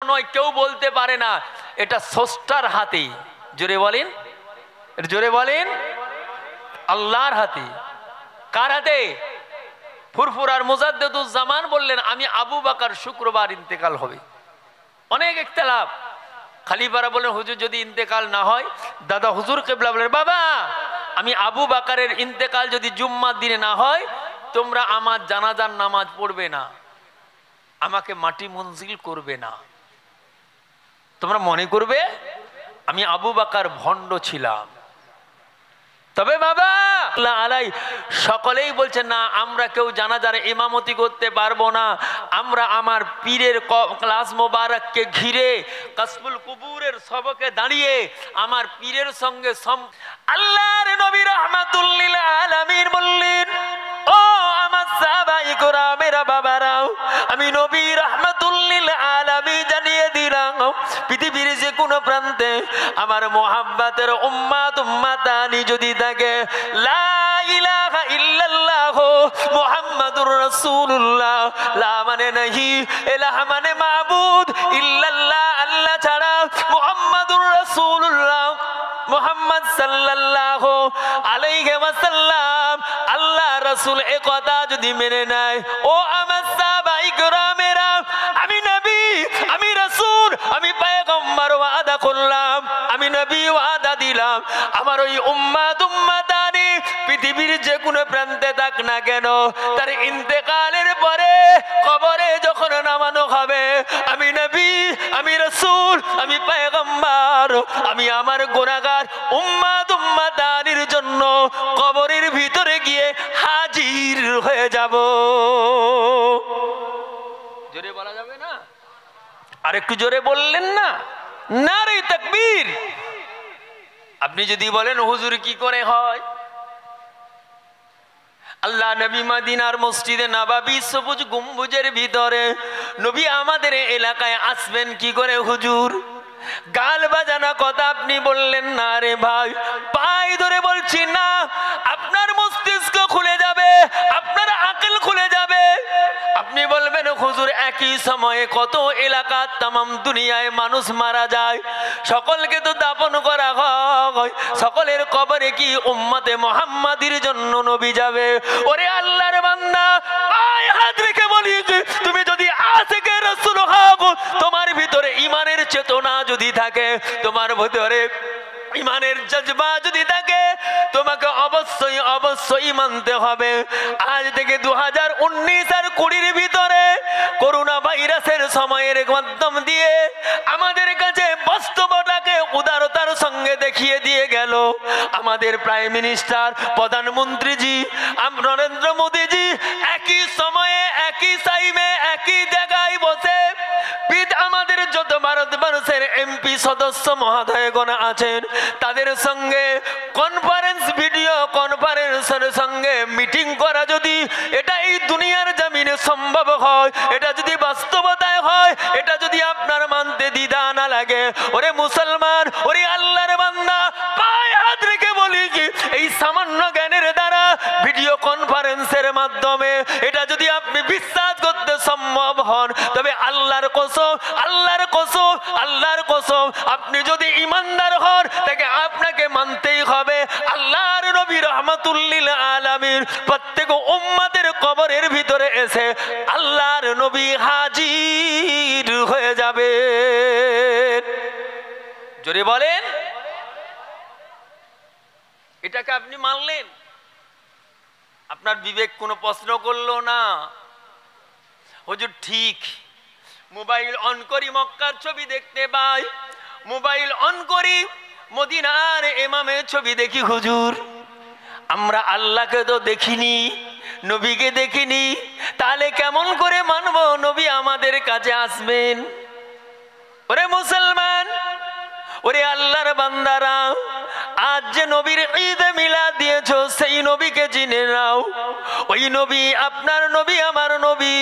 নয়, কেউ বলতে পারে না, এটা স্রষ্টার হাতে। জোরে বলেন, জোরে বলেন, আল্লাহর হাতে। কার হাতে? ফুরফুরার মুজাদ্দেদুজ্জামান বললেন, আমি আবু বকর শুক্রবার ইন্তেকাল হবে। অনেক ইখতিলাফ। খলিফারা বলেন, হুজুর যদি ইন্তেকাল না হয়, দাদা হুজুর কিবলা বলেন, বাবা আমি আবু বকরের ইন্তেকাল যদি জুম্মার দিনে না হয়, তোমরা আমার জানাজার নামাজ পড়বে না, আমাকে মাটি মঞ্জিল করবে না, তোমরা মনে করবে আমি আবু বকর ভণ্ড ছিলাম। তবে বাবা আলাই সকলেই বলছেন, না আমরা কেউ জানাজার ইমামতি করতে পারবো না, আমরা আমার পীরের ক্লাস মোবারককে ঘিরে কাসবুল কুবুরের সবকে দাঁড়িয়ে আমার পীরের সঙ্গে আল্লাহর নবী রাহমাতুল লিল আলামিন বললেন, ও আমার সাহাবায়ে কেরামেরা বাবারাও, আমি নবী রাহমাতুল লিল আলামিন জানিয়ে দিলাম, পৃথিবীর যে কোনো প্রান্তে আমার মুহাব্বতের উম্মাত উম্মাতানি যদি থাকে, লা ইলাহা ইল্লাল্লাহ মুহাম্মাদুর রাসূলুল্লাহ, লা মানে নাহি, ইলাহ মানে মাবুদ, ইল্লাল্লাহ আল্লাহ ছাড়া, মুহাম্মাদুর রাসূলুল্লাহ মুহাম্মদ সাল্লাল্লাহু আলাইহি ওয়াসাল্লাম আল্লাহ রাসূল এই কথা যদি মেনে নেয়, ও আমার সাহাবায়ে কেরামেরা, আমি নবী, আমি রাসূল, আমি পয়গম্বর ওয়াদা করলাম, আমি নবী ওয়াদা দিলাম, আমার ওই উম্মাত উম্মাতানি পৃথিবীর যে কোনো প্রান্তে থাক না কেন, তার ইন্তেকালের পরে কবরে যখন নামানো হবে, আমি নবী, আমি রাসূল, আমি পয়গম্বর, আমি আমার গুনাহগার উম্মাত উম্মাতানির জন্য কবরের ভিতরে গিয়ে হাজির হয়ে যাব। জোরে বলা যাবে না? আর একটু জোরে বললেন না? নারে তাকবীর। আপনি যদি বলেন হুজুর কি করে হয়, আল্লাহ নবী মদিনার মসজিদে নববী সবুজ গম্বুজের ভিতরে নবী আমাদের এলাকায় আসবেন কি করে হুজুর? গাল বাজানো কথা আপনি বললেন না রে ভাই, পায়ে ধরে বলছি না, আপনার মস্তিষ্ক খুলে যাবে, আপনার আকল খুলে যাবে। আপনি বলবেন হুজুর একই সময়ে কত এলাকা তামাম দুনিয়ায় মানুষ মারা যায়, সকলকে তো দাফন করা হয়, সকলের কবরে কি উম্মতে মুহাম্মাদির জন্য নবী যাবে? ওরে আল্লাহর বান্দা, পায়ে হাত রেখে বলি, তুমি যদি আশিকে রাসূল হও, তোমার ভিতরে ঈমানের চেতনা যদি থাকে, তোমার ভিতরে ঈমানের জজবা যদি থাকে, তোমাকে অবশ্যই অবশ্যই মানতে হবে। আজ থেকে 2019 আর 20 ভিতরে করোনা ভাইরাসের সময়ের মাধ্যম দিয়ে আমাদের কাছে বাস্তবতাকে উদারতার সঙ্গে দেখিয়ে দিয়ে গেল আমাদের প্রাইম মিনিস্টার, প্রধানমন্ত্রীজি নরেন্দ্র মোদীজি, একই সময়ে একই টাইমে একই জায়গায় বসে আমাদের যত ভারতবর্ষের এমপি সদস্য মহোদয়গণ আছেন তাদের সঙ্গে কনফারেন্স, ভিডিও কনফারেন্সের সঙ্গে মিটিং করা যদি এটা এই দুনিয়ার জমিনে সম্ভব হয়, এটা যদি বাস্তবতায় হয়, এটা যদি আপনার মানতে দ্বিধা না লাগে, ওরে মুসলমান, ওরে আল্লাহর বান্দা, পায়ে হাত রেখে বলি কি এই সামান্য জ্ঞানের দ্বারা ভিডিও কনফারেন্সের মাধ্যমে এটা যদি আপনি বিশ্বাস করতে সম্ভব হন, তবে আল্লাহর কসম, আল্লাহর কসম, আল্লাহর কসম, আপনি যদি ঈমানদার হন তাকে আপনাকে মানতেই হবে। আল্লাহর নবী রাহমাতুল লিল আলামিন প্রত্যেক উম্মতের কবরের ভিতরে এসে আল্লাহর নবী হাজির হয়ে যাবে। জোরে বলেন, এটাকে আপনি মানলেন? আপনার বিবেক কোনো প্রশ্ন করলো না? হুজুর ঠিক, মোবাইল অন করি মক্কার ছবি দেখতে পাই, মোবাইল অন করি মদিনার ইমামের ছবি দেখি হুজুর, আমরা আল্লাহকে তো দেখিনি, নবীকে দেখিনি, তাহলে কেমন করে মানবো নবী আমাদের কাছে আসবেন? ওরে মুসলমান, ওরে আল্লাহর বান্দারা, আজ যে নবীর ঈদ মিলাদ দিয়েছো সেই নবীকে চিনে নাও। ওই নবী আপনার নবী, আমার নবী,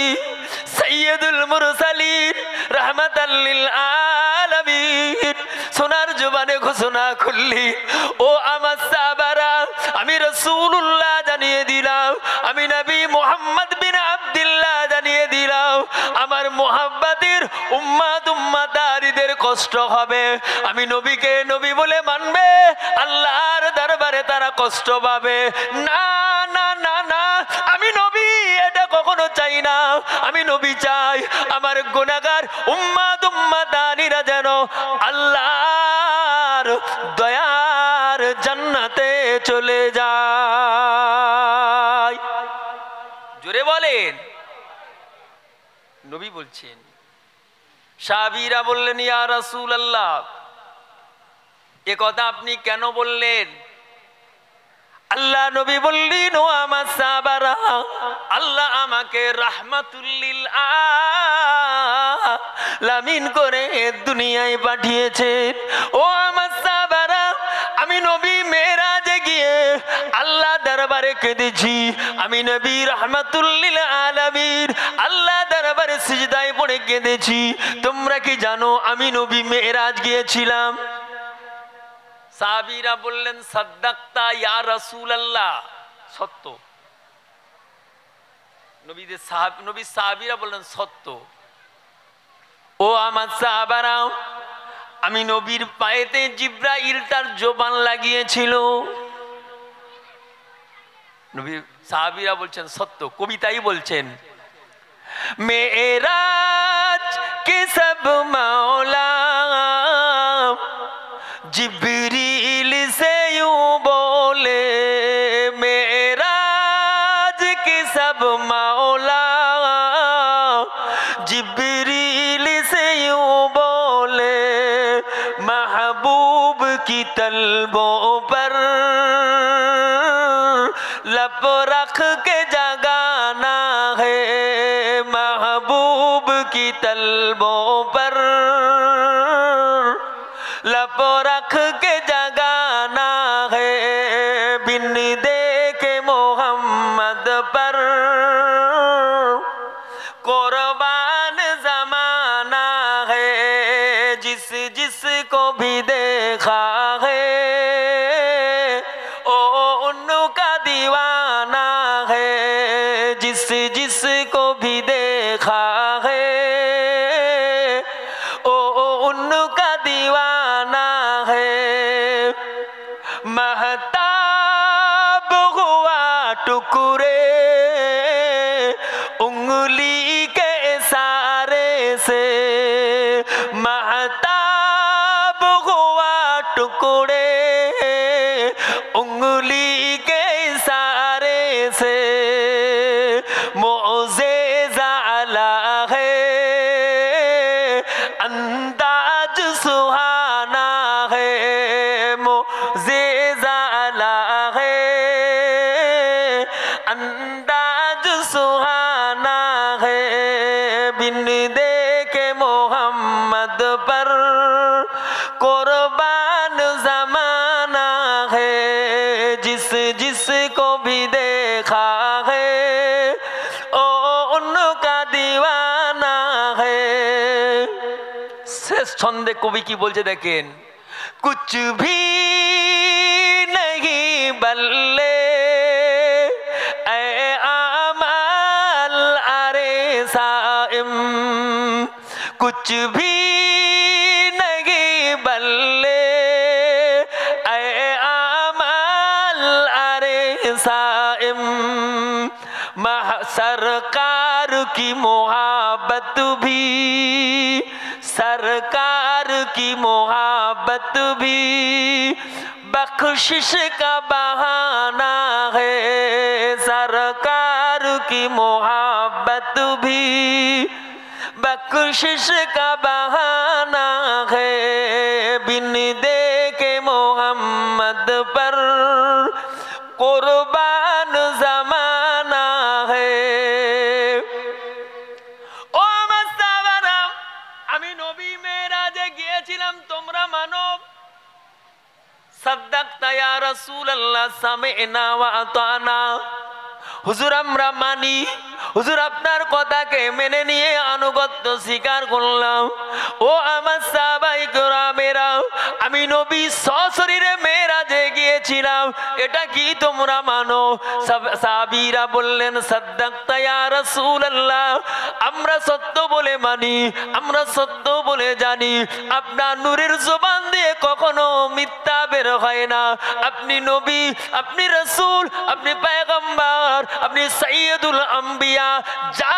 সাইয়্যিদুল মুরসালিন রাহমাতাল লিল আলামিন। সোনার জবানে ঘোষণা করলি, ও আমার সাহাবারা, আমি রাসূলুল্লাহ জানিয়ে দিলাম, আমি নবী মুহাম্মদ বিন আব্দুল্লাহ জানিয়ে দিলাম, আমার মুহাব্বতের উম্মাদারিদের কষ্ট হবে। আমি নবীকে নবী বলে মানবে, আল্লাহর দরবারে তারা কষ্ট পাবে। না না না না, আমি নবী এটা কখনো চাই না। আমি নবী চাই আমার গুনাহগার উম্মাদারিরা যেন আল্লাহর দয়ার জান্নাতে চলে যায়। জোরে বলেন। নবী বলছেন, সাহাবীরা বললেন, ইয়া রাসূলুল্লাহ, এ কথা আপনি কেন বললেন? আল্লাহ নবী বললেন, ও আমার সাহাবারা, আল্লাহ আমাকে রাহমাতুল লিল আলামিন করে দুনিয়ায় পাঠিয়েছেন। ও আমার সাহাবারা, আমি নবী মেরাজে গিয়ে আল্লাহ দরবারে কেঁদেছি। আমি নবী রাহমাতুল লিল আলামিন আল্লাহ দরবারে সিজদায় পড়ে কেঁদেছি। তোমরা কি জানো আমি নবী মেরাজ গিয়েছিলাম? সাহাবীরা বললেন, সাদ্দাক্তা ইয়া রাসূলুল্লাহ, সত্য। নবী সাহাবীরা বললেন, সত্য। ও আমার সাহাবারা, আমি নবীর পায়েতে জিবরাইল তার জবান লাগিয়েছিল। নবী সাহাবীরা বলছেন সত্য। কবিতাই বলছেন, মেরাজ কে সব মাওলা जिब्रील से यूं बोले, मेराज के सब मौला जिब्रील से यूं बोले, महबूब की तलबों पर लब रख के जगाना है, महबूब की तलबों पर लब रख के जगाना है, बिन देखे मोहम्मद पर कुर्बान जमाना है, जिस जिस को भी देखा है ओ उनका दीवाना है, जिस जिस को भी देखा है ओ उनका दीवाना है। महताब हुआ टुकड़े उंगली के इशारे से, महताब हुआ टुकड़े उंगली के इशारे से, मुअज़्ज़िज़ा आला है अंदाज सुहाना है, मुअज़्ज़िज़ा आला है अंदाज सुहाना है, बिन देखे मोहम्मद पर कुर्बान ज़माना है, जिस जिस को भी देखा है ओ उनका दीवाना है। শেষ ছন্দে কবি কি বলছে দেখেন, कुछ भी नहीं बल्ले ऐ आमाल अरे साइम, कुछ भी नहीं बल्ले ऐ आमाल अरे साइम, सरकार की मोहब्बत भी, सरकार की मोहब्बत भी बख्शिश का बहाना है, सरकार की मोहब्बत भी बख्शिश का बहाना है, बिन देखे मोहम्मद पर कुर्बान जमाना है। ও আমার সাহাবারা, আমি নবী মেরাজে গিয়েছিলাম, তোমরা মানব। সাদ্দাক্তা ইয়া রাসূলুল্লাহ, সামি'না ওয়া আতানা। হুজুর আমরা মানি, হুজুর আপনার কথাকে মেনে নিয়ে আনুগত্য স্বীকার করলাম। ও আমার সাহাবায়ে কেরামেরা, আমি নবী সশরীরে মেরাজে গিয়েছিলাম, এটা কি তোমরা মানো? সাহাবীরা বললেন সাদ্দাকতা ইয়া রাসূলুল্লাহ, আমরা সত্য বলে মানি, আমরা সত্য বলে জানি। আপনার নূরের জবান দিয়ে কখনো মিথ্যা বের হয় না। আপনি নবী, আপনি রাসূল, আপনি পয়গম্বর, আপনি সাইয়্যিদুল আম্বিয়া, যা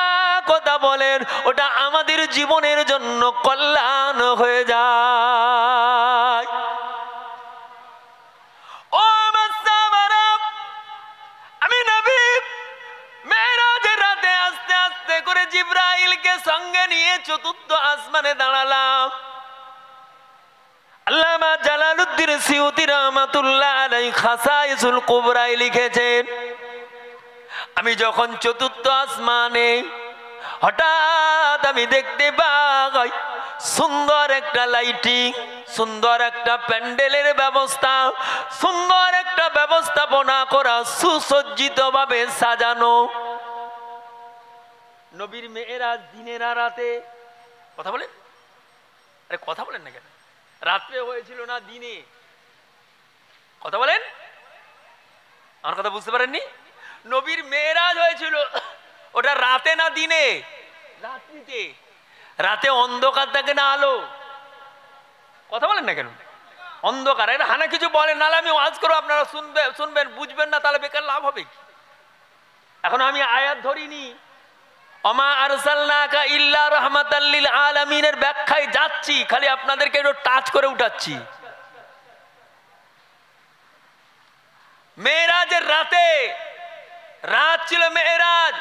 কথা বলেন ওটা আমাদের জীবনের জন্য কল্যাণ হয়ে যায়। ও আমার সাহাবারা, আমি নবী মেরাজের রাতে আস্তে আস্তে করে জিবরাইলকে সঙ্গে নিয়ে চতুর্থ আসমানে দাঁড়ালাম। আল্লামা জালালউদ্দিন সিউতি রাহমাতুল্লাহ আলাইহি খাসাইসুল কুবরায় লিখেছেন, আমি যখন চতুর্থ আসমানে, হঠাৎ আমি দেখতে পাই সুন্দর একটা লাইটিং, সুন্দর একটা প্যান্ডেলের ব্যবস্থা, সুন্দর একটা ব্যবস্থাপনা করা, সুসজ্জিত ভাবে সাজানো। নবীর মেয়েরাজ দিনের আর রাতে, কথা বলেন, আরে কথা বলেন না কেন? রাত্রে হয়েছিল না দিনে? কথা বলেন, আমার কথা বুঝতে পারেননি? নবীর মেয়েরাজ হয়েছিল ওটা রাতে না দিনে? রাত্রিতে। রাতে অন্ধকার থাকে না আলো? কথা বলেন না কেন? অন্ধকার। এটা হানা কিছু বলেন, নাহলে আমি ওয়াজ করবো, আপনারা শুনবেন, বুঝবেন না, তাহলে বেকার লাভ হবে কি? এখন আমি আয়াত ধরিনি, ওমা আরসালনাকা ইল্লা রাহমাতাল লিল আলামিনের ব্যাখ্যায় যাচ্ছি, খালি আপনাদেরকে একটু টাচ করে উঠাচ্ছি। মেরাজের রাতে, রাত ছিল মেরাজ।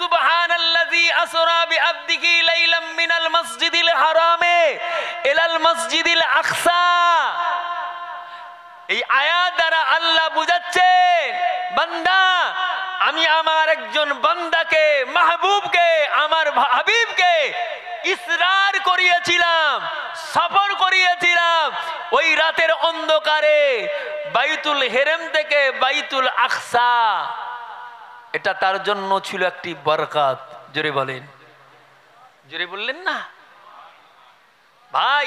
সুবহানাল্লাযী আসরা বিআবদিহি লাইলাম মিনাল মসজিদিল হারামে ইলাল মসজিদিল আকসা। এই আয়াত দ্বারা আল্লাহ বুঝাচ্ছেন, বান্দা, আমি আমার একজন বান্দাকে, মাহবুবকে, আমার হাবিবকে ইসরার করিয়েছিলাম, সফর করিয়েছিলাম ওই রাতের অন্ধকারে বাইতুল হেরেম থেকে বাইতুল আকসা। এটা তার জন্য ছিল একটি বরকত। জোরে বলেন, জোরে বললেন না ভাই?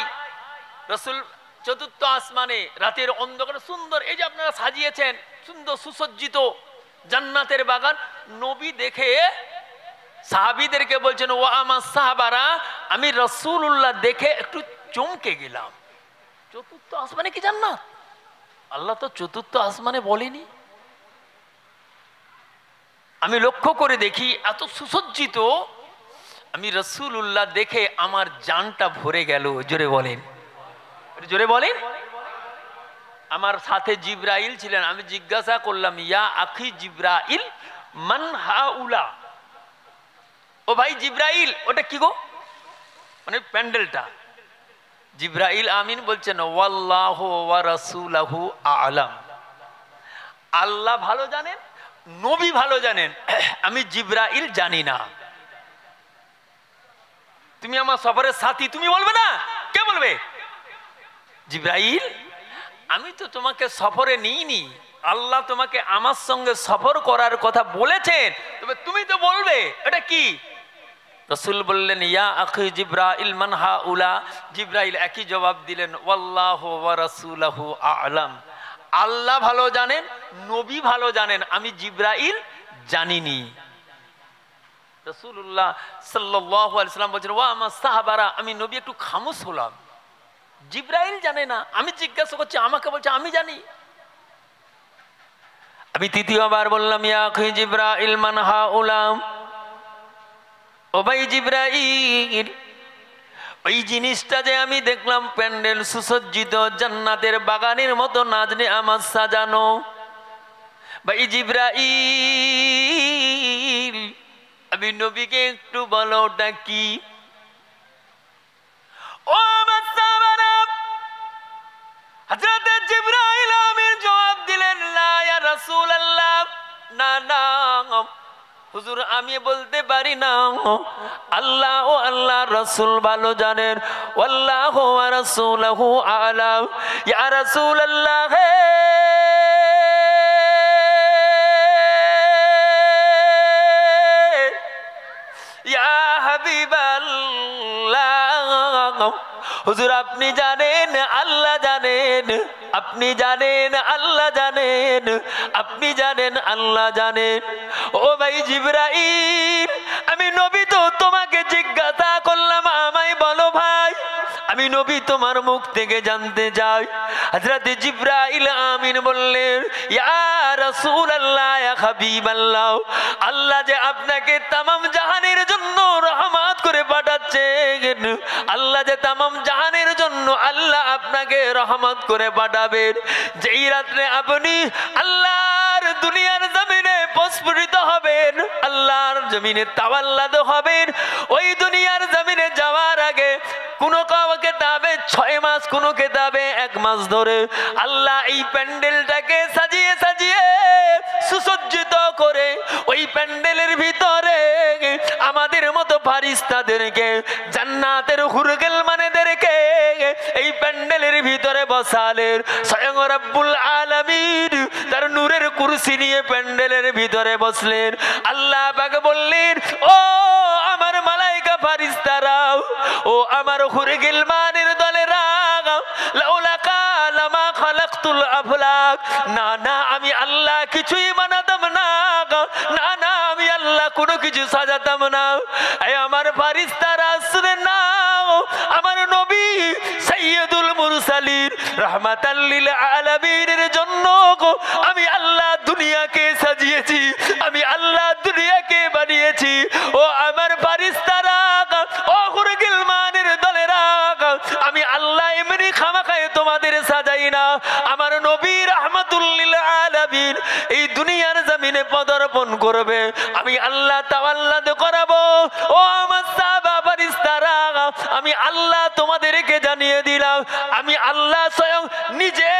রাসূল চতুর্থ আসমানে রাতের অন্ধকারে সুন্দর, এই যে আপনারা সাজিয়েছেন সুন্দর সুসজ্জিত জান্নাতের বাগান, নবী দেখে সাহাবীদেরকে বলছেন, ও আমার সাহাবারা, আমি রাসূলুল্লাহ দেখে একটু চমকে গেলাম। চতুর্থ আসমানে কি জান্নাত? আল্লাহ তো চতুর্থ আসমানে বলেনি। আমি লক্ষ্য করে দেখি এত সুসজ্জিত, আমি রাসূলুল্লাহ দেখে আমার জানটা ভরে গেল। জোরে বলেন, জোরে বলেন। আমার সাথে জিবরাইল ছিলেন। আমি জিজ্ঞাসা করলাম, ইয়া আখি জিবরাইল মান হাউলা, ও ভাই জিবরাইল, ওটা কি গো? মানে প্যান্ডেলটা। জিবরাইল আমিন বলছেন, ওয়াল্লাহু ওয়া রাসূলুহু আ'লাম। আল্লাহ ভালো জানেন, নবী ভালো জানেন, আমি জিবরাইল জানি না। তুমি আমার সফরের সাথী, তুমি বলবে না? কে বলবে? জিবরাইল, আমি তো তোমাকে সফরে নিইনি, আল্লাহ তোমাকে আমার সঙ্গে সফর করার কথা বলেছেন, তবে তুমি তো বলবে এটা কি? রাসূল বললেন, ইয়া আখি জিবরাইল মান হাউলা। জিবরাইল একই জবাব দিলেন, ওয়াল্লাহু ওয়া রাসূলুহু আ'লাম। আল্লাহ ভালো জানেন, নবী ভালো জানেন, আমি জিবরাইল জানিনি। রাসূলুল্লাহ সাল্লাল্লাহু আলাইহি সাল্লাম বলছেন, ও আমার সাহাবারা, আমি নবী একটু খামোশ হলাম। জিবরাইল জানে না, আমি জিজ্ঞাসা করছি, আমাকে বলছে আমি জানি। আমি তৃতীয়বার বললাম, ইয়া আখি জিবরাইল মান হাউলা। ও ভাই জিবরাইল, ওই জিনিসটা যে আমি দেখলাম, প্যান্ডেল সুসজ্জিত জান্নাতের বাগানের মতো নাজনে আমার সাজানো, ভাই জিবরাইল, আমি নবীকে একটু বলো ওটা কি? ও আমার সাহাবারা, হযরত জিবরাইল আমিন জবাব দিলেন, লা ইয়া রাসূলুল্লাহ, না না হুজুর, আমি বলতে পারি না। আল্লাহ ও আল্লাহ রাসূল ভালো জানেন, আল্লাহু ওয়া রাসূলুহু আ'লাম। ইয়া রাসূলুল্লাহ, ইয়া হাবিবাল্লাহ, হুজুর আপনি জানেন আল্লাহ জানেন, আপনি জানেন আল্লাহ জানেন, আপনি জানেন আল্লাহ জানেন। ও ভাই জিবরাইল, আমি নবী তো তোমাকে জিজ্ঞাসা করলাম, আমায় বলো ভাই, আমি নবী তোমার মুখ থেকে জানতে চাই। হযরত জিবরাইল আমিন বললেন, ইয়া রাসূলুল্লাহ, ইয়া হাবিবাল্লাহ, আল্লাহ যে আপনাকে তামাম জাহানের জন্য রহমত করে পাঠাচ্ছেন, আল্লাহ যে তামাম জাহানের জন্য আল্লাহ আপনাকে রহমত করে পাঠাবেন। যেই রাত্রে আপনি আল্লাহর দুনিয়ার জমিনে প্রস্ফুটিত হবেন, আল্লাহর জমিনে তাওয়াল্লাদ হবেন, ওই দুনিয়ার জমিনে যাওয়ার আগে কোনো কেতাবে 6 মাস, কোনো কেতাবে 1 মাস ধরে আল্লাহ এই প্যান্ডেলটাকে সাজিয়ে সাজিয়ে সুসজ্জিত করে ওই প্যান্ডেলের ভিতরে আমাদের মতো ফারিস্তাদেরকে, জান্নাতের হুরগেল মানেদেরকে এই প্যান্ডেলের ভিতরে বসালেন। স্বয়ং রব্বুল আলামিন তার নূরের কুরসি নিয়ে প্যান্ডেলের ভিতরে বসলেন। আল্লাহ পাক বললেন, ও আমার মালাইকা ফারিস্তারাও, ও আমার হুরগিল মানের দলেরা, লাউলাকা লামা খালাকতুল আফলাক, না না আমি আল্লাহ কিছুই বানাতাম না, না না আমি আল্লাহ কোনো কিছু সাজাতাম না। এই আমার ফারিস্তারা শুনে নাও, আমার নবী সাইয়্যিদুল মুরসালিন রাহমাতাল লিল আলামিনের জন্য আমি আল্লাহ দুনিয়াকে সাজিয়েছি, আমি আল্লাহ দুনিয়াকে বানিয়েছি। ও আমার ফারিস্তারা, ও হুরগিল মানের দলেরা, আমি আল্লাহ এমনি খামাখায় তোমাদের সাজাই না। আমার নবী রাহমাতুল লিল আলামিন এই দুনিয়ার জমিনে পদার্পণ করবে, আমি আল্লাহ তাওয়াল্লাদ করাবো। ও আমার সাহাবা ফারিস্তারা, আমি আল্লাহ তোমাদেরকে জানিয়ে দিলাম, আমি আল্লাহ স্বয়ং নিজে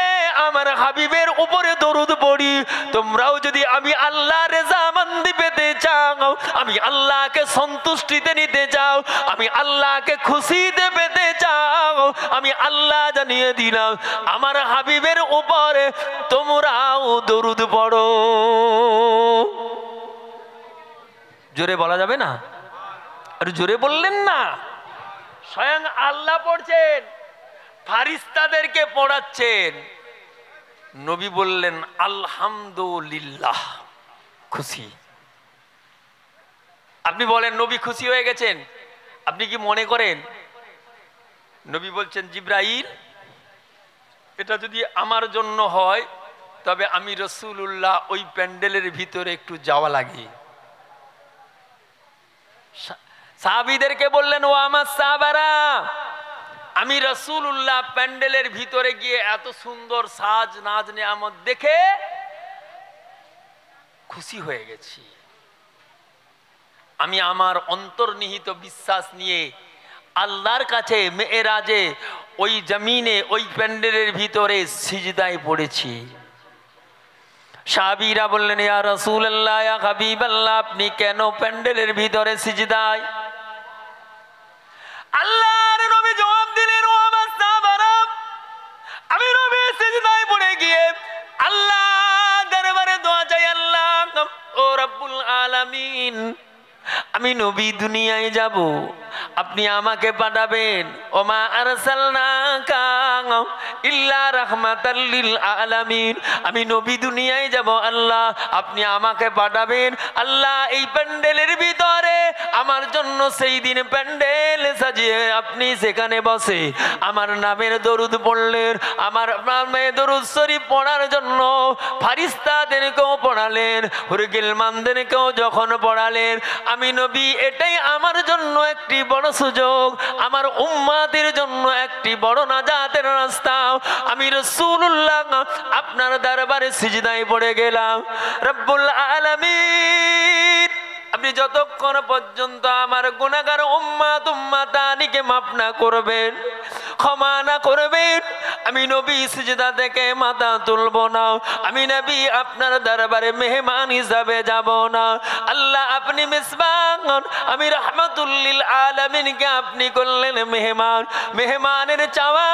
আমার হাবিবের উপরে দরুদ পড়ি। তোমরাও যদি আমি আল্লাহর রেজামন্দি পেতে চাও, আমি আল্লাহকে সন্তুষ্টিতে নিতে চাও, আমি আল্লাহকে খুশিতে পেতে চাও, আমি আল্লাহ জানিয়ে দিলাম আমার হাবিবের উপরে তোমরাও দরুদ পড়ো। জোরে বলা যাবে না? আর জোরে বললেন না? স্বয়ং আল্লাহ পড়ছেন, ফারিস্তাদেরকে পড়াচ্ছেন। নবী বললেন আলহামদুলিল্লাহ, খুশি। আপনি বলেন নবী খুশি হয়ে গেছেন? আপনি কি মনে করেন? নবী বলছেন, জিবরাইল, এটা যদি আমার জন্য হয় তবে আমি রাসূলুল্লাহ ওই প্যান্ডেলের ভিতরে একটু যাওয়া লাগে। সাহাবীদেরকে বললেন, ও আমার সাহাবারা, আমি রাসূলুল্লাহ প্যান্ডেলের ভিতরে গিয়ে এত সুন্দর সাজ নাজ নিয়ামত দেখে খুশি হয়ে গেছি। আমি আমার অন্তর্নিহিত বিশ্বাস নিয়ে আল্লাহর কাছে মেরাজে ওই জমিনে ওই প্যান্ডেলের ভিতরে সিজদায় পড়েছি। সাহাবীরা বললেন, ইয়া রাসূলুল্লাহ, ইয়া হাবিবাল্লাহ, আপনি কেন প্যান্ডেলের ভিতরে সিজদায়? আল্লাহর নবী জবাব দিলেন, ও আমার সাহাবারা, আমি নবী সিজদায় পড়ে গিয়ে আল্লাহ দরবারে দোয়া চাই, আল্লাহ ও রব্বুল আলামিন, আমি নবী দুনিয়ায় যাব, আপনি আমাকে পাঠাবেন। ওমা আরসালনাকা ইল্লা রাহমাতাল লিল আলামিন, আমি নবী দুনিয়ায় যাব, আল্লাহ আপনি আমাকে পাঠাবেন। আল্লাহ এই প্যান্ডেলের ভিতরে আমার জন্য সেই দিন প্যান্ডেল সাজিয়ে আপনি সেখানে বসে আমার নামের দরুদ পড়লেন। আমার নামে দরুদ শরীফ পড়ার জন্য ফারিস্তাদেরকেও পড়ালেন, হুরগিলমানদেরকেও যখন পড়ালেন, আমি নবী এটাই আমার জন্য একটি বড় সুযোগ, আমার উম্মাদের জন্য একটি বড় নাজাতের রাস্তা। আমি রাসূলুল্লাহ আপনার দরবারে সিজদায় পড়ে গেলাম। রব্বুল আলামিন, আপনি যতক্ষণ পর্যন্ত আমার গুনাহগার উম্মাতানিকে মাফ না করবেন, ক্ষমা না করবেন, আমি নবী সিজদা থেকে মাথা তুলব না, আমি নবী আপনার দরবারে মেহমান হিসাবে যাব না। আল্লাহ আপনি মেজবান, আমি রাহমাতুল লিল আলামিনকে আপনি করলেন মেহমান। মেহমানের চাওয়া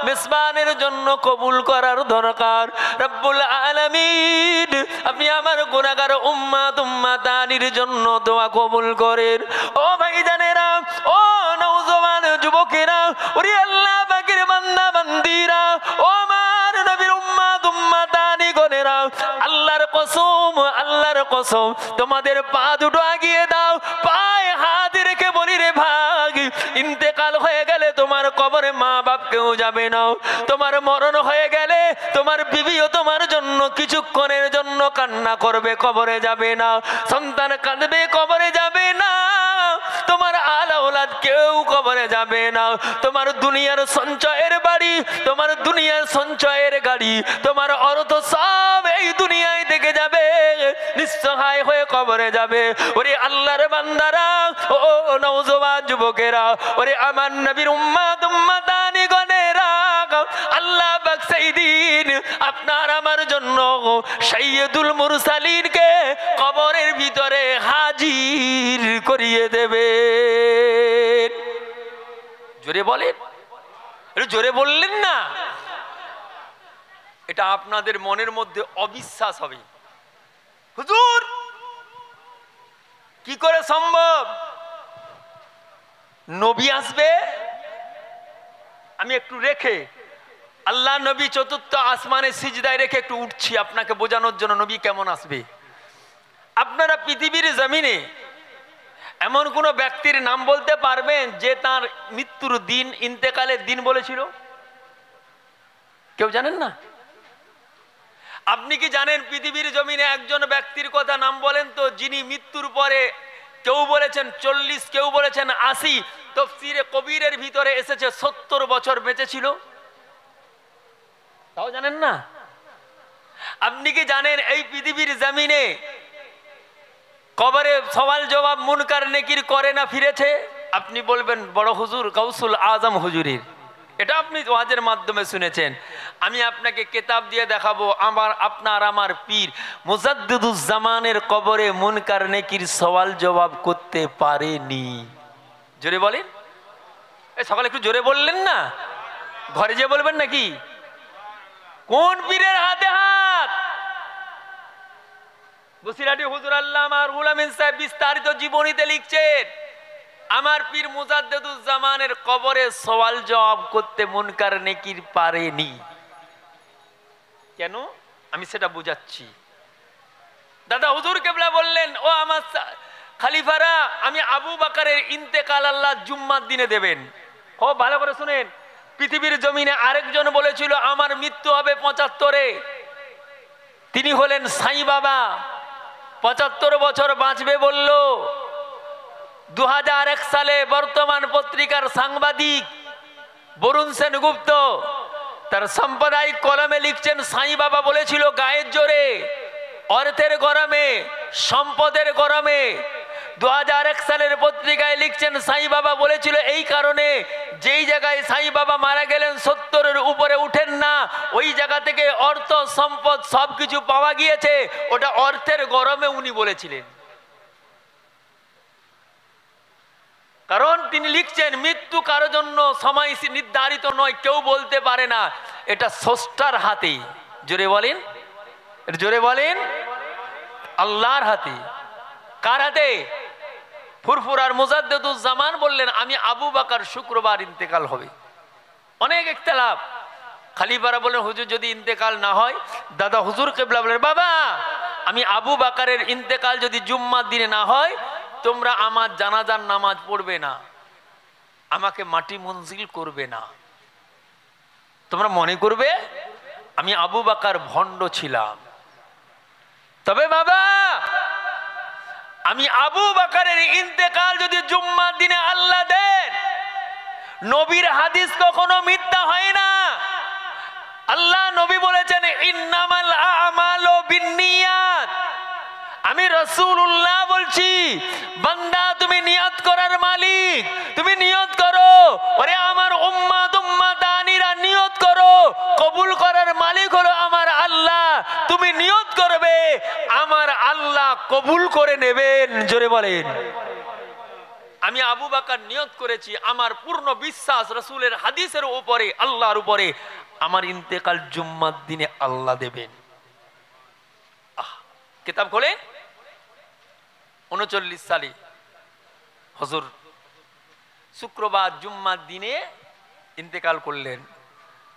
মেজবানের জন্য কবুল করার দরকার। রব্বুল আলামিন, আপনি আমার গুনাহগার উম্মাতানির জন্য দোয়া কবুল করেন। ও ভাইজানেরা, ও নওজওয়ান যুবকেরা, ওরে আল্লাহ কসম, তোমাদের পা দুটো আগিয়ে দাও, পায়ে হাত রেখে বলি রে ভাই, ইন্তেকাল হয়ে গেলে তোমার কবরে মা বাপ কেউ যাবে না। তোমার মরণ হয়ে গেলে তোমার বিবিও তোমার জন্য কিছুক্ষণের জন্য কান্না করবে, কবরে যাবে না। সন্তান কাঁদবে, কবরে যাবে না। তোমার আল আওলাদ কেউ কবরে যাবে না। তোমার দুনিয়ার সঞ্চয়ের বাড়ি, তোমার দুনিয়ার সঞ্চয়ের গাড়ি, তোমার অর্থ সব এই দুনিয়ায় থেকে যাবে, নিঃসহায় হয়ে কবরে যাবে। ওরে আল্লাহর বান্দারা, ও নওজওয়ান যুবকেরা, ওরে আমার নবীর উম্মত উম্মতানি গণেরা, আল্লাহ পাক সেই দিন আপনার আমার জন্য সাইয়্যিদুল মুরসালিনকে কবরের ভিতরে হাজির করিয়ে দেবে। জোরে বলেন, জোরে বললেন না? এটা আপনাদের মনের মধ্যে অবিশ্বাস হবে, হুজুর কি করে সম্ভব? নবী আসবে, আমি একটু রেখে আল্লাহ নবী চতুর্থ আসমানে সিজদায় রেখে একটু উঠছি আপনাকে বোঝানোর জন্য নবী কেমন আসবে। আপনারা পৃথিবীর জমিনে এমন কোন ব্যক্তির নাম বলতে পারবেন যে তার মৃত্যুর দিন, ইন্তেকালের দিন বলেছিল? কেউ জানেন না? আপনি কি জানেন পৃথিবীর জমিনে একজন ব্যক্তির কথা নাম বলেন তো, যিনি মৃত্যুর পরে কেউ বলেছেন 40, কেউ বলেছেন 80, তাফসীরে কবিরের ভিতরে এসেছে 70 বছর বেঁচে ছিল? তাও জানেন না? আপনি কি জানেন এই পৃথিবীর জমিনে কবরে সওয়াল জবাব মুনকার নেকির করে না ফিরেছে? আপনি বলবেন বড় হুজুর গাউসুল আজম হুজুরের, এটা আপনি ওয়াজের মাধ্যমে শুনেছেন। আমি আপনাকে কিতাব দিয়ে দেখাবো, আপনার আমার পীর মুজাদ্দিদুজ্জামানের কবরে মুনকার নেকির সওয়াল জবাব করতে পারেনি। জোরে বলেন, এই সকালে একটু জোরে বললেন না? ঘরে যে বলবেন নাকি? কোন পীরের হাতে হাত? বসিরহাটি হুজুর আল্লামা রুহুল আমিন সাহেব বিস্তারিত জীবনীতে লিখছেন, আমার পীর মুজাদ্দিদুজ্জামানের কবরে সওয়াল জবাব করতে মুনকার নেকির পারেনি। কেন? আমি সেটা বুঝাচ্ছি। দাদা হুজুর কেবলা বললেন, ও আমার খলিফারা, আমি আবু বকরের ইন্তেকাল আল্লাহ জুম্মার দিনে দেবেন। ও ভালো করে শুনেন, পৃথিবীর জমিনে আরেকজন বলেছিল আমার মৃত্যু হবে 75-এ, তিনি হলেন সাই বাবা। 75 বছর বাঁচবে বলল। 2001 সালে বর্তমান পত্রিকার সাংবাদিক বরুণ সেনগুপ্ত তার সাম্প্রদায়িক কলমে লিখছেন, সাই বাবা বলেছিল গায়ের জোরে, অর্থের গরমে, সম্পদের গরমে। 2001 সালের পত্রিকায় লিখছেন, সাই বাবা বলেছিল এই কারণে যেই জায়গায় সাই বাবা মারা গেলেন 70-এর উপরে উঠেন না, ওই জায়গা থেকে অর্থ সম্পদ সবকিছু পাওয়া গিয়েছে, ওটা অর্থের গরমে উনি বলেছিলেন। কারণ তিনি লিখছেন মৃত্যু কারো জন্য সময় নির্ধারিত নয়, কেউ বলতে পারে না, এটা স্রষ্টার হাতে। জোরে বলেন, জোরে বলেন, আল্লাহর হাতে। কার হাতে? ফুরফুরার মুজাদ্দিদুজ্জামান বললেন আমি আবু বকর শুক্রবার ইন্তেকাল হবে। অনেক ইখতিলাফ। খলিফারা বলেন হুজুর যদি ইন্তেকাল না হয়, দাদা হুজুর কিবলা বলেন বাবা আমি আবু বকরের ইন্তেকাল যদি জুম্মার দিনে না হয়, তোমরা আমার জানাজার নামাজ পড়বে না, আমাকে মাটি মনজিল করবে না, তোমরা মনে করবে আমি আবু বকর ভণ্ড ছিলাম। তবে বাবা আমি আবু বকরের ইন্তেকাল যদি জুম্মার দিনে আল্লাহ দেন, নবীর হাদিস কখনো মিথ্যা হয় না। আল্লাহ নবী বলেছেন ইন্নামাল আমালু বিন্নিয়াত। আমি রাসূলুল্লাহ বলছি, বান্দা তুমি নিয়ত করার মালিক, তুমি নিয়ত করো। ওরে আমার উম্মত উম্মতানিরা নিয়ত করো, কবুল করার মালিক হলো আমার আল্লাহ। তুমি নিয়ত করবে, আমার আল্লাহ কবুল করে নেবেন। জোরে বলেন, আমি আবু বকর নিয়ত করেছি, আমার পূর্ণ বিশ্বাস রাসূলের হাদিসের উপরে, আল্লাহর উপরে, আমার ইন্তেকাল জুম্মার দিনে আল্লাহ দেবেন। কিতাব খোলে 39 সালে হুজুর শুক্রবার জুম্মার দিনে ইন্তেকাল করলেন।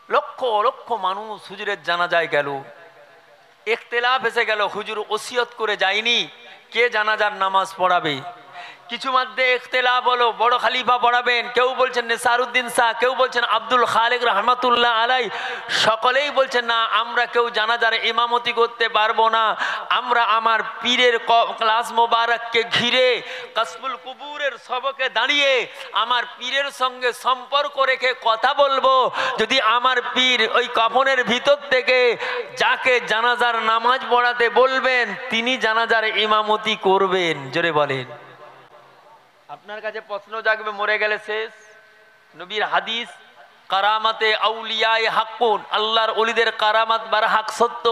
লক্ষ লক্ষ মানুষ হুজুরের জানাজায় গেল। ইখতিলাফ এসে গেল, হুজুর ওসিয়ত করে যায়নি কে জানাজার নামাজ পড়াবে। কিছু মধ্যে ইখতিলাফ হলো, বড় খলিফা পড়াবেন, কেউ বলছেন নেসারউদ্দিন শাহ, কেউ বলছেন আব্দুল খালেক রহমাতুল্লাহ আলাই, সকলেই বলছেন না আমরা কেউ জানাজার ইমামতি করতে পারবো না, আমরা আমার পীরের ক্লাস মোবারককে ঘিরে কাসবুল কুবুরের সবকে দাঁড়িয়ে আমার পীরের সঙ্গে সম্পর্ক রেখে কথা বলবো, যদি আমার পীর ওই কাফনের ভিতর থেকে যাকে জানাজার নামাজ পড়াতে বলবেন তিনি জানাজার ইমামতি করবেন। জোরে বলেন। আপনার কাছে প্রশ্ন জাগবে, মরে গেলে শেষ? নবীর হাদিস কারামাতে আউলিয়ায়ে হাক্কুন, আল্লাহর ওলিদের কারামাত বার হক সত্য।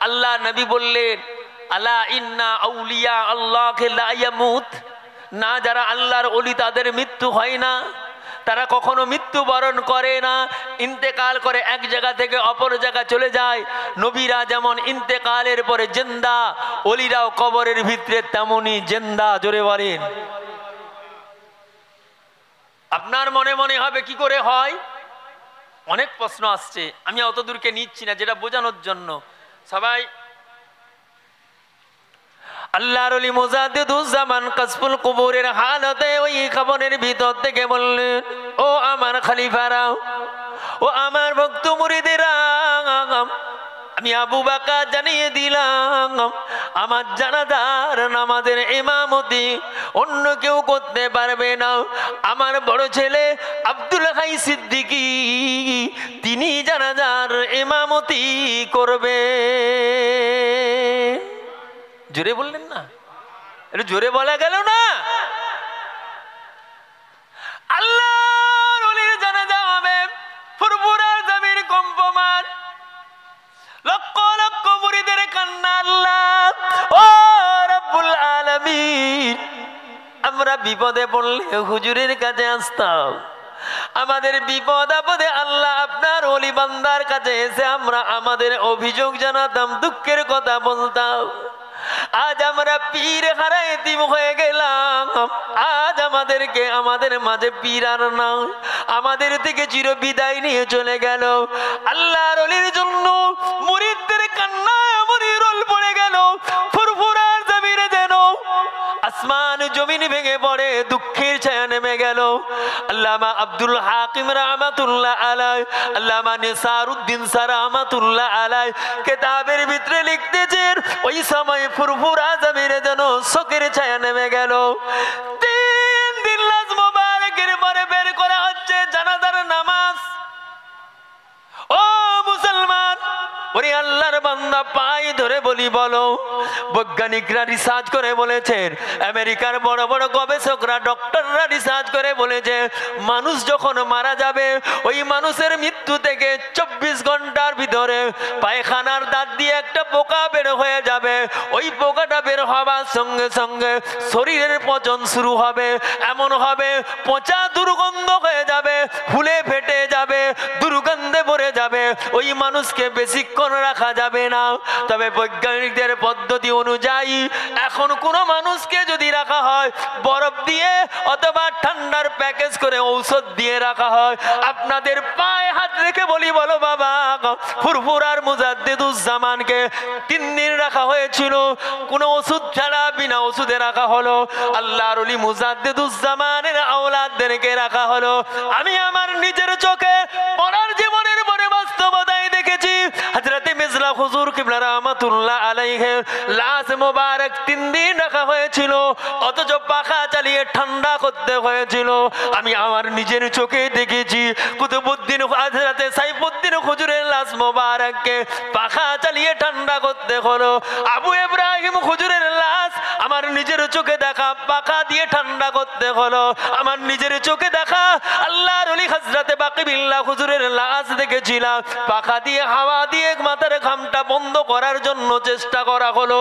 আল্লাহ নবী বললেন আলা ইন্না আউলিয়া আল্লাহ লা ইয়ামুত, না যারা আল্লাহর ওলি তাদের মৃত্যু হয় না, তারা কখনো মৃত্যুবরণ করে না, ইন্তেকাল করে এক জায়গা থেকে অপর জায়গা চলে যায়। নবীরা যেমন ইন্তেকালের পরে জিন্দা, ওলিরাও কবরের ভিতরে তেমনি জিন্দা। জোরে বলেন। আপনার মনে মনে হবে কি করে হয়? অনেক প্রশ্ন আসছে, আমি অত দূরকে নিচ্ছি না, যেটা বোঝানোর জন্য। সবাই আল্লাহর ওলি মুজাদ্দিদুজ্জামান কাসফুল কুবুরের হালতে ওই কবরের ভিতর থেকে বললেন, ও আমার খলিফারা, ও আমার ভক্ত মুরিদেরা, আমি আবু বকর জানিয়ে দিলাম আমার জানাজার নামাজের ইমামতি অন্য কেউ করতে পারবে না। আমার বড় ছেলে আব্দুল হাই সিদ্দিকী তিনি জানাজার ইমামতি করবে। জোরে বললেন না? একটু জোরে বলা গেল না? আল্লাহর ওলির জানাজা হবে, ফুরফুরা জমির কম্পমান, লক্ষ লক্ষ মুরিদের কান্না। আল্লাহ ও রব্বুল আলামিন, আমরা বিপদে পড়লে হুজুরের কাছে আসতাম, আমাদের বিপদ আপদে আল্লাহ আপনার ওলি বান্দার কাছে এসে আমরা আমাদের অভিযোগ জানাতাম, দুঃখের কথা বলতাম। আজ আমরা পীর হারায় এতিম হয়ে গেলাম, আজ আমাদেরকে আমাদের মাঝে পীর আর না, আমাদের থেকে চির বিদায় নিয়ে চলে গেল। আল্লাহর ওলির জন্য মুরিদদের কান্নায় আমাদের রোল পড়ে গেল, ফুরফুরার জমিনে যেন আসমান জমিন ভেঙে পড়ে, দুঃখের ছায়া নেমে গেল। আল্লামা আব্দুল হাকিম রহমাতুল্লাহ আলাই, আল্লামা নেসারউদ্দিন শাহ রহমাতুল্লাহ আলাই কিতাবের ভিতরে লিখতেছেন, ওই সময় ফুরফুরা জমিনে যেন শোকের ছায়া নেমে গেল। 3 দিন লাশ মোবারকের পরে বের করা হচ্ছে জানাজার নামাজ। ও মুসলমান, ওরে আল্লাহর বান্দা, পাই ধরে বলি বলো, বৈজ্ঞানিকরা রিসার্চ করে বলেছেন, আমেরিকার বড় বড় গবেষকরা ডক্টররা রিসার্চ করে বলেছে, মানুষ যখন মারা যাবে ওই মানুষের মৃত্যু থেকে 24 ঘন্টার ভিতরে পায়খানার দাঁত দিয়ে একটা পোকা বের হয়ে যাবে। ওই পোকাটা বের হওয়ার সঙ্গে সঙ্গে শরীরের পচন শুরু হবে, এমন হবে পচা দুর্গন্ধ হয়ে যাবে, ফুলে ফেটে যাবে, দুর্গন্ধে ভরে যাবে, ওই মানুষকে বেশিক্ষণ রাখা যাবে না। তবে বৈজ্ঞানিকদের পদ্ধতি অনুযায়ী এখন কোনো মানুষকে যদি রাখা হয় বরফ দিয়ে অথবা ঠান্ডার প্যাকেজ করে ঔষধ দিয়ে রাখা হয়। আপনাদের পায়ে হাত রেখে বলি বলো বাবা, ফুরফুরার মুজাদ্দিদুজ্জামানকে 3 দিন রাখা হয়েছিল, কোনো ওষুধ ছাড়া বিনা ওষুধে রাখা হলো। আল্লাহর ওলি মুজাদ্দিদুজ্জামানের আওলাদদেরকে রাখা হলো। আমি আমার নিজের চোখে পড়ার জীবনের মনে বাস্তবতায় দেখেছি, হযরতে মির্জা হুজুর কিবলা রাহমাতুল্লাহ আলাইহি লাশ মোবারক 3 দিন রাখা হয়েছিল, অথচ পাখা চালিয়ে ঠান্ডা করতে হয়েছিল। আমি আমার নিজের চোখে দেখেছি কুতুবউদ্দিন হযরতে সাইফুদ্দিন হুজুরের লাশ মোবারককে পাখা চালিয়ে ঠান্ডা করতে হলো। আবু ইব্রাহিম হুজুরের লাশ আমার নিজের চোখে দেখা পাখা দিয়ে ঠান্ডা করতে হলো। আমার নিজের চোখে দেখা আল্লাহর ওলি হযরতে বাকি বিল্লাহ হুজুরের লাশ দেখেছিলাম, পাখা দিয়ে হাওয়া দিয়ে মাথার ঘামটা বন্ধ করার জন্য চেষ্টা করা হলো।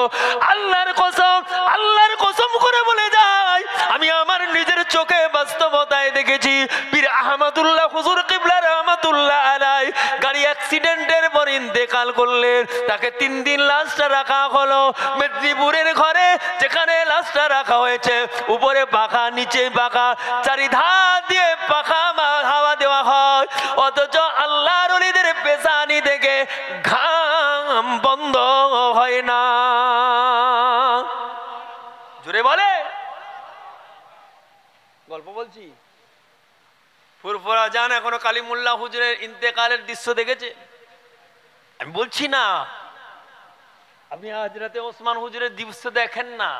আল্লাহর কসম করে বলে যায়, আমি আমার নিজের চোখে বাস্তবতায় দেখেছি পীর আহমদুল্লাহ হুজুর কিবলা রাহমাতুল্লাহ আলাইহি গাড়ি অ্যাক্সিডেন্টের পর ইন্তেকাল করলেন, তাকে 3 দিন লাশটা রাখা হলো মেদিনীপুরের ঘরে, যেখানে লাশটা রাখা হয়েছে উপরে পাখা নিচে পাখা, চারিধার দিয়ে পাখা হাওয়া দেওয়া হয়, অথচ আল্লাহর ওলিদের পেশানি থেকে ঘাম বন্ধ হয় না। জোরে বলে, গল্প বলছি। ফুরফুরা জান এখনো কালিমুল্লাহ হুজুরের ইন্তেকালের দৃশ্য দেখেছে? আমি বলছি না আপনি হযরতে ওসমান হুজুরের দৃশ্য দেখেন না।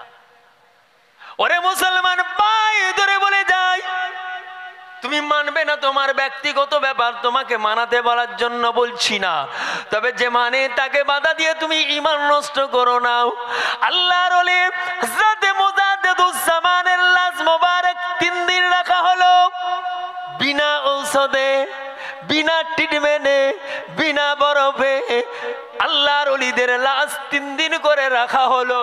ওরে মুসলমান ভাই, ধরে বলে যাই, তুমি মানবে না তোমার ব্যক্তিগত ব্যাপার, তোমাকে মানাতে বলার জন্য বলছি না, তবে যে মানে তাকে বাধা দিয়ে তুমি ঈমান নষ্ট করো না। আল্লাহর ওলি হযরতে মুজাদ্দিদুজ্জামানের লাশ মোবারক 3 দিন রাখা হলো বিনা ঔষধে, বিনা ট্রিটমেন্টে, বিনা বরফে। আল্লাহর ওলিদের লাশ 3 দিন করে রাখা হলো।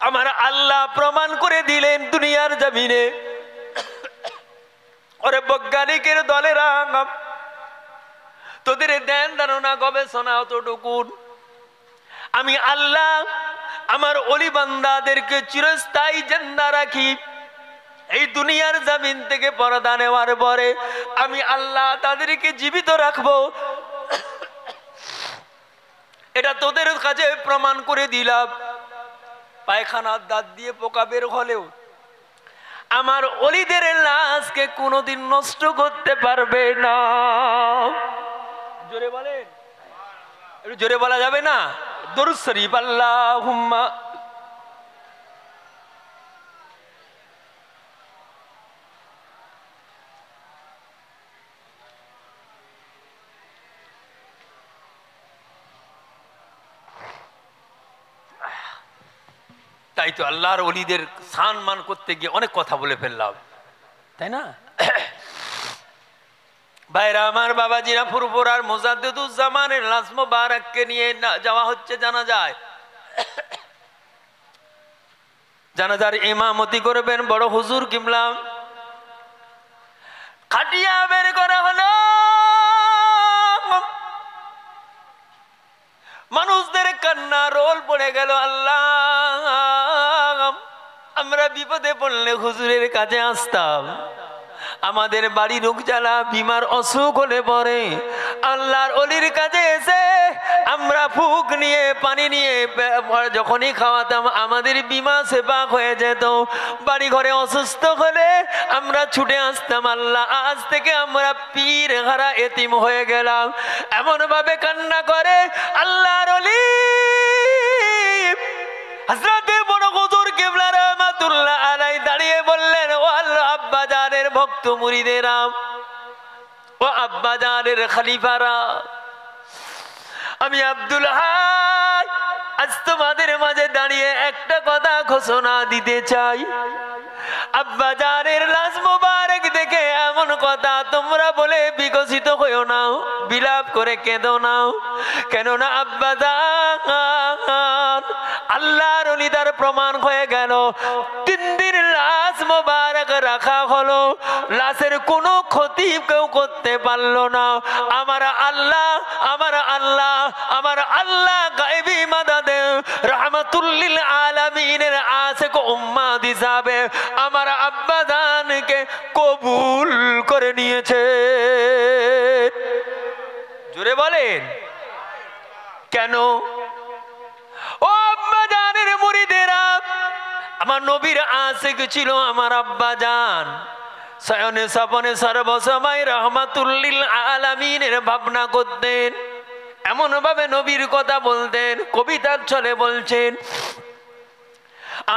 আমার আল্লাহ প্রমাণ করে দিলেন দুনিয়ার জমিনে। ওরে বৈজ্ঞানিকের দলেরা, তোদের ধ্যান ধারণা গবেষণা অতটুকু, আমি আল্লাহ আমার ওলি বান্দাদেরকে চিরস্থায়ী জিন্দা রাখি। এই দুনিয়ার জমিন থেকে পর্দা নেওয়ার পরে আমি আল্লাহ তাদেরকে জীবিত রাখবো। এটা তোদের কাছে প্রমাণ করে দিলাম। পায়খানার দাঁত দিয়ে পোকা বের হলেও আমার ওলিদের লাশকে কোনোদিন নষ্ট করতে পারবে না। জোরে বলেন, একটু জোরে বলা যাবে না? দরুদ শরীফ আল্লাহুম্মা। তাই তো আল্লাহর ওলিদের সম্মান করতে গিয়ে অনেক কথা বলে ফেললাম, তাই না? ভাইরা আমার, বাবাজিরা, ফুরফুরার মুজাদ্দিদুজ্জামানের লাশ মোবারককে নিয়ে যাওয়া হচ্ছে জানাজায়। জানাজার ইমামতি করবেন বড় হুজুর কিবলা। খাটিয়া বের করা হলো, মানুষদের কান্না রোল পড়ে গেল। আল্লাহ, আমরা বিপদে পড়লে হুজুরের কাছে আসতাম। আমাদের বাড়ি রোগ জ্বালা বিমার অসুখ হলে পরে আল্লাহর ওলির কাছে এসে আমরা ফুক নিয়ে পানি নিয়ে যখনই খাওয়াতাম আমাদের বিমা সেবা হয়ে যেত। বাড়ি ঘরে অসুস্থ হলে আমরা ছুটে আসতাম। আল্লাহ, আজ থেকে আমরা পীর হারা এতিম হয়ে গেলাম। এমন ভাবে কান্না করে আল্লাহর ওলি হযরতে বড় হুজুর কিবলা রাহমাতুল্লাহ আলাইহি দাঁড়িয়ে বললেন, ও আল্লাহ আব্বাজানের ভক্ত মুরিদেরা, ও আব্বাজানের খলিফারা, আমি আব্দুল হাই আজ তোমাদের মাঝে দাঁড়িয়ে একটা কথা ঘোষণা দিতে চাই। আব্বাজানের লাশ মোবারক দেখে এমন কথা তোমরা বলে বিকশিত হয়েও না, বিলাপ করে কেঁদো না। কেননা আব্বাজান আল্লাহর ওলি তার প্রমাণ হয়ে গেল। 3 দিন লাশ মোবারক রাখা হলো, লাশের কোনো ক্ষতি কেউ করতে পারলো না। আমার আল্লাহ, আমার আল্লাহ, আমার আল্লাহ গায়বী মাদাদে রাহমাতুল লিল আলামিনের আশিক উম্মত হিসাবে আমার আব্বাজানকে কবুল করে নিয়েছে। জোরে বলেন কেন? ও আব্বাজানের মুরিদেরা, আমার নবীর আশিক ছিল আমার আব্বাজান। শয়নে স্বপনে সর্বসময় রাহমাতুল লিল আলামিনের ভাবনা করতেন, এমন ভাবে নবীর কথা বলতেন। কবিতার ছলে বলছেন,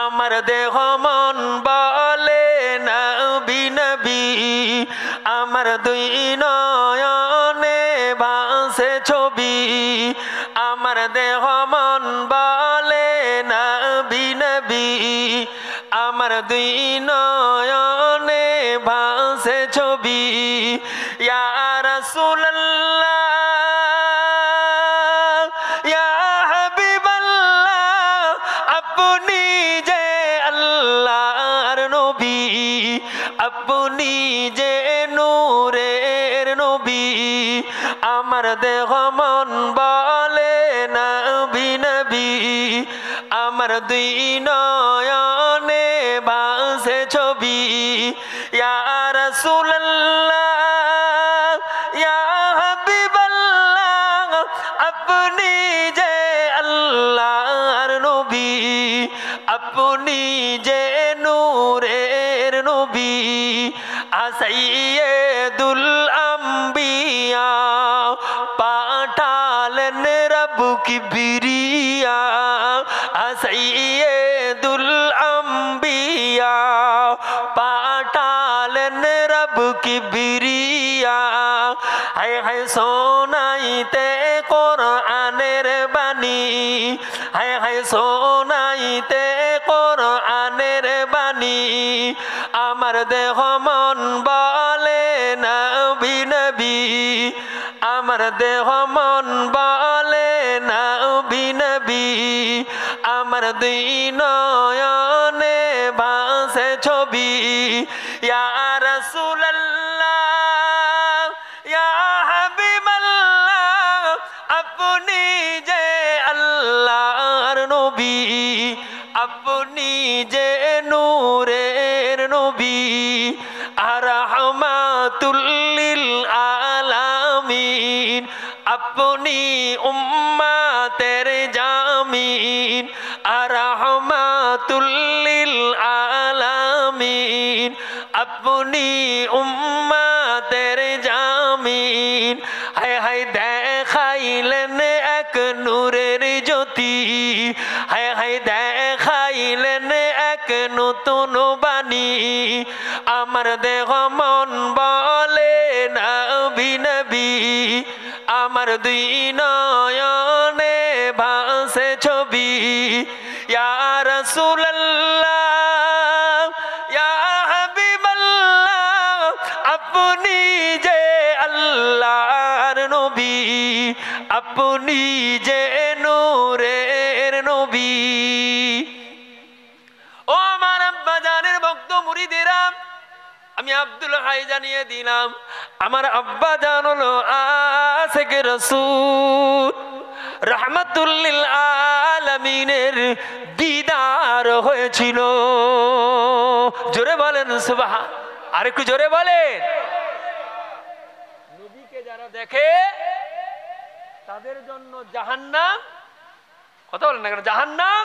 আমার দেহ মন বলে নবী নবী, আমার 2 নয়নে ভাসে ছবি। আমার দেহ মন বলে নবী নবী, আমার 2 নয়নে ভাসে ছবি। ইয়া রাসূলুল্লাহ, ইয়া হাবিবাল্লাহ, আপনি যে আল্লাহর নবী, আপনি যে নূরের নবী। আমার দেহ মন বলে নবী নবী, আমার 2 নয়নে ভাসে ছবি। ইয়া রাসূলুল্লাহ, ইয়া হাবিবাল্লাহ, আপনি যে আপনি যে নূরের নবী সাইয়্যিদুল আম্বিয়া পাঠালেন রব কিবরিয়া সাইয়্যিদুল আম্বিয়া পাঠালেন রব কিবরিয়া হায় হায় শোনাইতে কোরআনের বাণী হায় হায় শোনাইতে কোরআনের বাণী আমার দেহ মন বলে নবী নবী আমার দেহ মন বলে নবী নবী আমার দুই নয়নে ভাসে ছবি ইয়া রাসূলুল্লাহ ইয়া হাবিবাল্লাহ আপনি যে আল্লাহর নবী আপনি যে নূরের নবী আর রাহমাতুল লিল আলামিন আপনি উম্মতের জামিন আর রাহমাতুল লিল আলামিন আপনি উম্মতের জামিন হায় হায় দেখাইলেন এক নূরের জ্যোতি হায় হায় দেখাইলেন এক নতুন বাণী আমার দেহ মন বলে নবী নবী আমার দুই নয়নে ভাসে ছবি ইয়া রাসূলুল্লাহ ইয়া হাবিবাল্লাহ আপনি যে আল্লাহর নবী আপনি যে নূরের নবী ও আমার আব্বা জানের ভক্ত মুরিদেরা আমি আব্দুল হাই জানিয়ে দিলাম আমার আব্বা জান হলো আশিক রাসূল রাহমাতুল লিল আলামিনের দিদার হয়েছিল জোরে বলেন সুবহান আর একটু জোরে বলেন নবীকে যারা দেখে তাদের জন্য জাহান্নাম কথা বলেন না কেন জাহান্নাম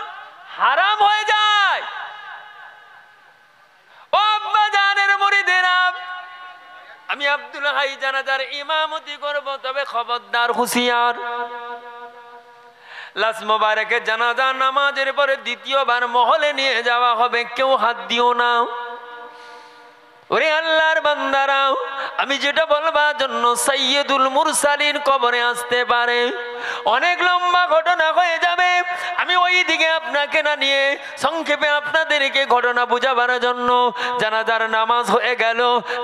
হারাম হয়ে যায় ও আব্বা জানের মুরিদেরা আমি আব্দুল হাই জানাজার ইমামতি করব তবে খবরদার হুঁশিয়ার লাশ মোবারকের জানাজা নামাজের পরে দ্বিতীয়বার মহলে নিয়ে যাওয়া হবে কেউ হাত দিও না ওরে আল্লাহর বান্দারাও আমি যেটা বলবার জন্য সাইয়্যিদুল মুরসালিন কবরে আসতে পারে অনেক লম্বা ঘটনা হয়ে যাবে আমি ওই দিকে আপনাকে না নিয়ে সংক্ষেপে আপনাদেরকে ঘটনা বোঝাবার জন্য জানাজার নামাজ হয়ে গেল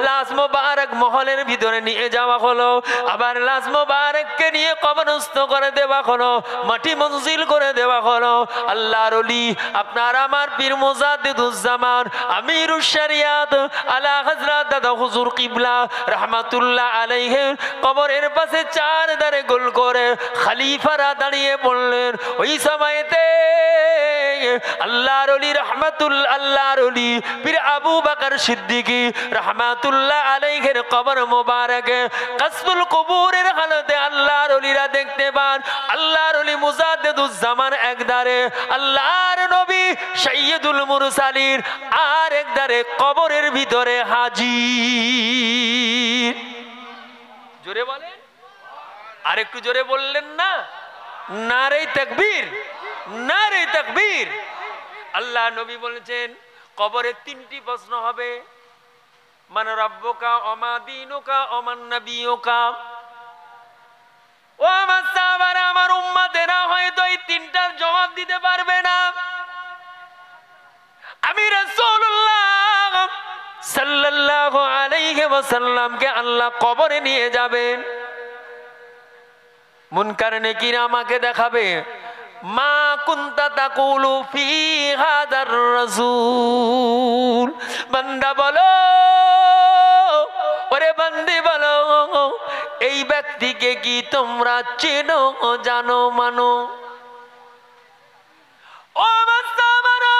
লাশ মোবারক মহলের ভিতরে নিয়ে যাওয়া হলো আবার লাশ মোবারককে নিয়ে কবরস্থ করে দেওয়া হলো মাটি মনজিল করে দেওয়া হলো আল্লাহর ওলি আপনার আমার পীর মুজাদ্দিদুজ্জামান আমিরুশ শরিয়াত আলা হযরত দাদা হুজুর কিবলা রাহমাতুল্লাহ আলাইহি কবরের পাশে চার ধারে গোল করে খলিফারা দাঁড়িয়ে পড়লেন ওই সময়তে আল্লাহর ওলি আল্লাহর ওলি পীর আবু বকর সিদ্দিকী রাহমাতুল্লাহ আলাইহির কবর মোবারকে কাসবুল কুবুরের হালতে আল্লাহর ওলিরা দেখতে পান আল্লাহর ওলি মুজাদ্দিদুজ্জামান একদারে আল্লাহর নবী সাইয়্যিদুল মুরসালিন আর একদারে কবরের ভিতরে হাজির জোরে বলেন আর একটু জোরে বললেন না নারে তাকবীর নারে তাকবীর আল্লাহ নবী বলেছেন কবরে তিনটি প্রশ্ন হবে মান রাব্বুকা ওমা দীনুকা ওমান নবিয়ুকা ও আমার সাহাবারা আমার উম্মতেরা হয়তো এই তিনটার জবাব দিতে পারবে না আমি রাসূলুল্লাহ সাল্লাল্লাহু আলাইহি ওয়াসাল্লামকে আল্লাহ কবরে নিয়ে যাবেন মুনকার নেকির আমাকে দেখাবে মা কুনতা তাকুলু ফি হাদার রাসূল বান্দা বলো ওরে বান্দি বলো এই ব্যক্তিকে কি তোমরা চেনো জানো মানো ও বান্দারা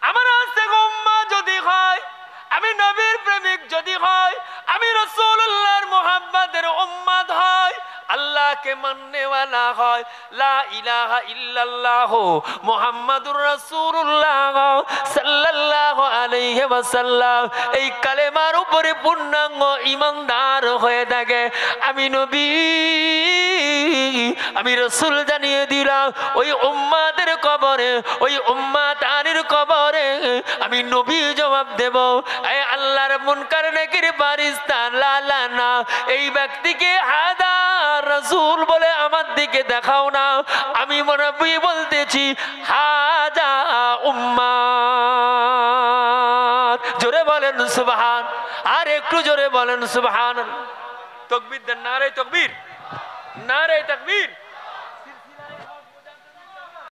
আমার আস্তে উম্মাহ যদি হয় আমি নবীর প্রেমিক যদি হয় আমি রাসূলুল্লাহর মুহাব্বতের উম্মত হয় আল্লাহকে মাননে वाला হয় লা ইলাহা ইল্লাল্লাহ মুহাম্মাদুর রাসূলুল্লাহ সাল্লাল্লাহু আলাইহি ওয়াসাল্লাম এই কালেমার উপরে পূর্ণাঙ্গ ঈমানদার হয়ে থাকে আমি নবী আমি রাসূল জানিয়ে দিলাম ওই উম্মতের কবরে ওই উম্মতানির কবরে আমি নবী জবাব দেব এই আল্লাহর মুনকার নাকির ফারিস্তা লা লা না এই ব্যক্তিকে হাদা রাসূল বলে আমার দিকে দেখাও না আমি নবী বলতেছি হাদা উম্মত জোরে বলেন সুবহান আর একটু জোরে বলেন সুবহান তাকবীর দেন নারে তাকবীর